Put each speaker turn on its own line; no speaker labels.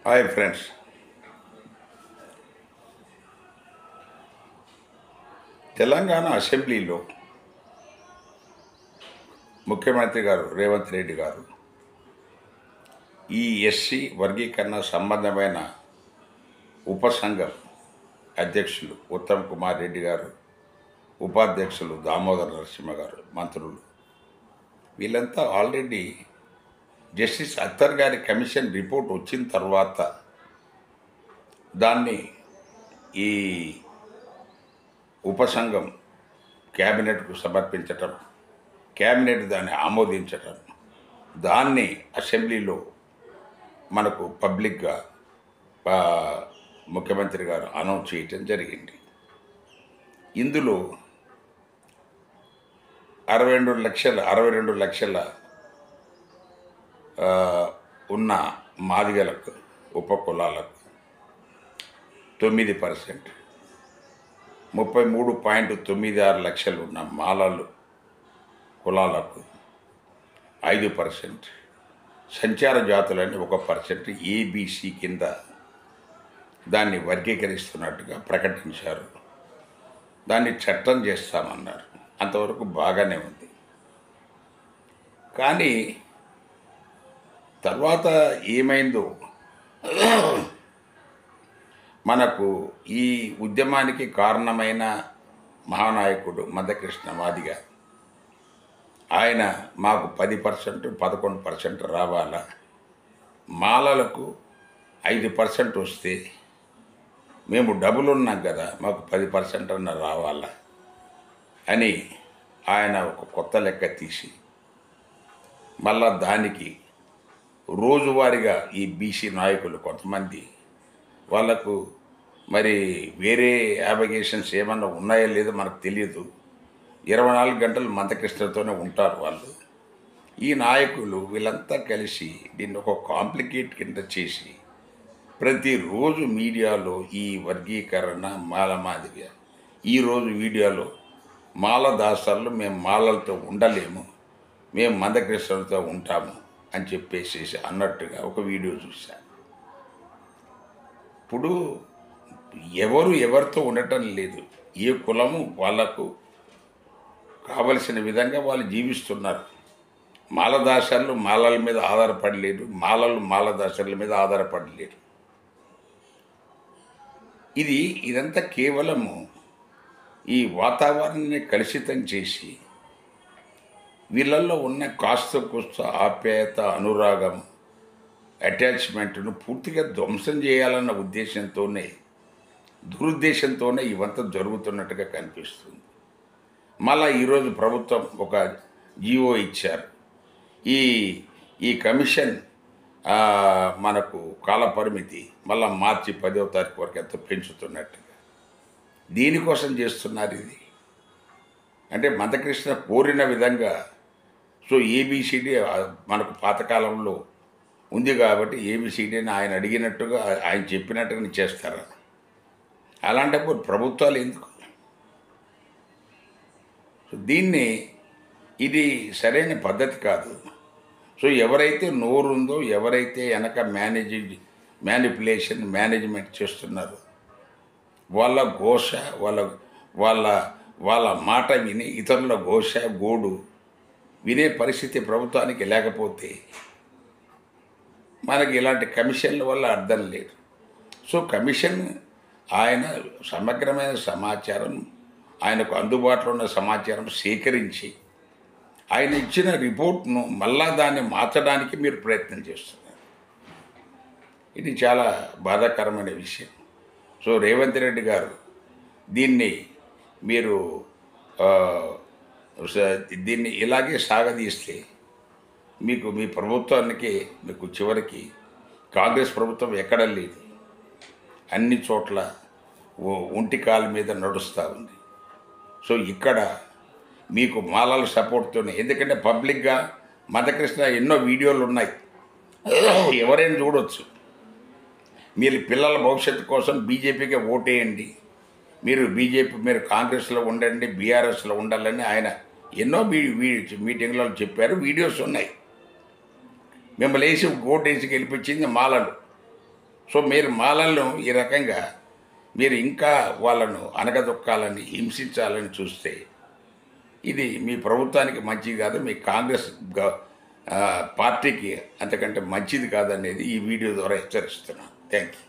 Hi friends. Telangana అసెంబ్లీలో ముఖ్యమంత్రి గారు రేవంత్ రెడ్డి గారు ఈ ఎస్సీ వర్గీకరణ సంబంధమైన ఉపసంఘం అధ్యక్షులు ఉత్తమ్ కుమార్ రెడ్డి గారు, ఉపాధ్యక్షులు దామోదర నరసింహ గారు, మంత్రులు వీళ్ళంతా ఆల్రెడీ జస్టిస్ అఖ్తర్ గారి కమిషన్ రిపోర్ట్ వచ్చిన తర్వాత దాన్ని ఈ ఉపసంఘం క్యాబినెట్కు సమర్పించటం, క్యాబినెట్ దాన్ని ఆమోదించటం, దాన్ని అసెంబ్లీలో మనకు పబ్లిక్గా ముఖ్యమంత్రి గారు అనౌన్స్ చేయటం జరిగింది. ఇందులో 62 లక్షల ఉన్న మాదిగలకు, ఉపకులాలకు 9%, 33.96 లక్షలు ఉన్న మాలలు కులాలకు 5%, సంచార జాతులని 1% ఏబీసీ కింద దాన్ని వర్గీకరిస్తున్నట్టుగా ప్రకటించారు. దాన్ని చట్టం చేస్తామన్నారు. అంతవరకు బాగానే ఉంది. కానీ తర్వాత ఏమైందో, మనకు ఈ ఉద్యమానికి కారణమైన మహానాయకుడు మందకృష్ణ మాదిగ, ఆయన మాకు 10%, 11% రావాలా, మాలలకు 5% వస్తే మేము డబుల్ ఉన్నాం కదా, మాకు 10% అన్న రావాలా అని ఆయన ఒక కొత్త లెక్క తీసి మళ్ళా దానికి రోజువారీగా ఈ బీసీ నాయకులు కొంతమంది వాళ్ళకు మరి వేరే అప్లికేషన్స్ ఏమన్నా ఉన్నాయో లేదో మనకు తెలియదు, 24 గంటలు మందకృష్ణతోనే ఉంటారు వాళ్ళు. ఈ నాయకులు వీళ్ళంతా కలిసి దీన్ని ఒక కాంప్లికేట్ కింద చేసి ప్రతిరోజు మీడియాలో ఈ వర్గీకరణ మాల మాదిరిగా, ఈరోజు వీడియోలో మాల దాసర్లు మేము మాలలతో ఉండలేము, మేము మందకృష్ణులతో ఉంటాము అని చెప్పేసి అన్నట్టుగా ఒక వీడియో చూశాను. ఇప్పుడు ఎవరితో ఉండటం లేదు, ఏ కులము వాళ్ళకు కావలసిన విధంగా వాళ్ళు జీవిస్తున్నారు. మాలదాసర్లు మాలల మీద ఆధారపడలేరు, మాలలు మాలదాసర్ల మీద ఆధారపడలేరు. ఇదంతా కేవలము ఈ వాతావరణాన్ని కలుషితం చేసి వీళ్ళల్లో ఉన్న కాస్త కూస్త ఆప్యాయత, అనురాగం, అటాచ్మెంట్ను పూర్తిగా ధ్వంసం చేయాలన్న ఉద్దేశంతోనే, దురుద్దేశంతోనే ఇవంతా జరుగుతున్నట్టుగా కనిపిస్తుంది. మళ్ళా ఈరోజు ప్రభుత్వం ఒక జీవో ఇచ్చారు. ఈ కమిషన్ మనకు కాలపరిమితి మళ్ళా మార్చి 10వ తారీఖు వరకు ఎంతో పెంచుతున్నట్టుగా దీనికోసం చేస్తున్నారు. ఇది అంటే మందకృష్ణ కోరిన విధంగా, సో ఏబిసిడి మనకు పాతకాలంలో ఉంది కాబట్టి ఏబిసిడిని ఆయన అడిగినట్టుగా, ఆయన చెప్పినట్టుగా చేస్తారా? అలాంటప్పుడు ప్రభుత్వాలు ఎందుకు? సో ఇది సరైన పద్ధతి కాదు. సో ఎవరైతే నోరుందో, ఎవరైతే వెనక మేనేజ్మెంట్ చేస్తున్నారో వాళ్ళ ఘోష, వాళ్ళ మాట విని ఇతరుల ఘోష, గోడు వినే పరిస్థితి ప్రభుత్వానికి లేకపోతే మనకి ఇలాంటి కమిషన్ల వల్ల అర్థం లేదు. సో కమిషన్ ఆయన సమగ్రమైన సమాచారం, ఆయనకు అందుబాటులో ఉన్న సమాచారం సేకరించి ఆయన ఇచ్చిన రిపోర్ట్ను మళ్ళా దాన్ని మార్చడానికి మీరు ప్రయత్నం చేస్తున్నారు. ఇది చాలా బాధాకరమైన విషయం. సో రేవంత్ రెడ్డి గారు దీన్ని ఇలాగే సాగదీస్తే మీ ప్రభుత్వానికి మీకు చివరికి కాంగ్రెస్ ప్రభుత్వం ఎక్కడ లేదు, అన్ని చోట్ల ఒంటి కాలు మీద నడుస్తూ ఉంది. సో ఇక్కడ మీకు మాలల సపోర్ట్తోనే, ఎందుకంటే పబ్లిక్గా మందకృష్ణ ఎన్నో వీడియోలు ఉన్నాయి, ఎవరైనా చూడవచ్చు. మీరు పిల్లల భవిష్యత్తు కోసం బీజేపీకి ఓటేయండి, మీరు కాంగ్రెస్లో ఉండండి, బీఆర్ఎస్లో ఉండాలని ఆయన ఎన్నో మీటింగ్లలో చెప్పారు. వీడియోస్ ఉన్నాయి. మిమ్మల్ని వేసి ఓటేసి గెలిపించింది మాలలు. సో మీరు మాలలను ఈ రకంగా మీరు ఇంకా వాళ్ళను అనగదొక్కాలని హింసించాలని చూస్తే ఇది మీ ప్రభుత్వానికి మంచిది కాదు, మీ కాంగ్రెస్ పార్టీకి అంతకంటే మంచిది కాదనేది ఈ వీడియో ద్వారా హెచ్చరిస్తున్నాను. Thank you.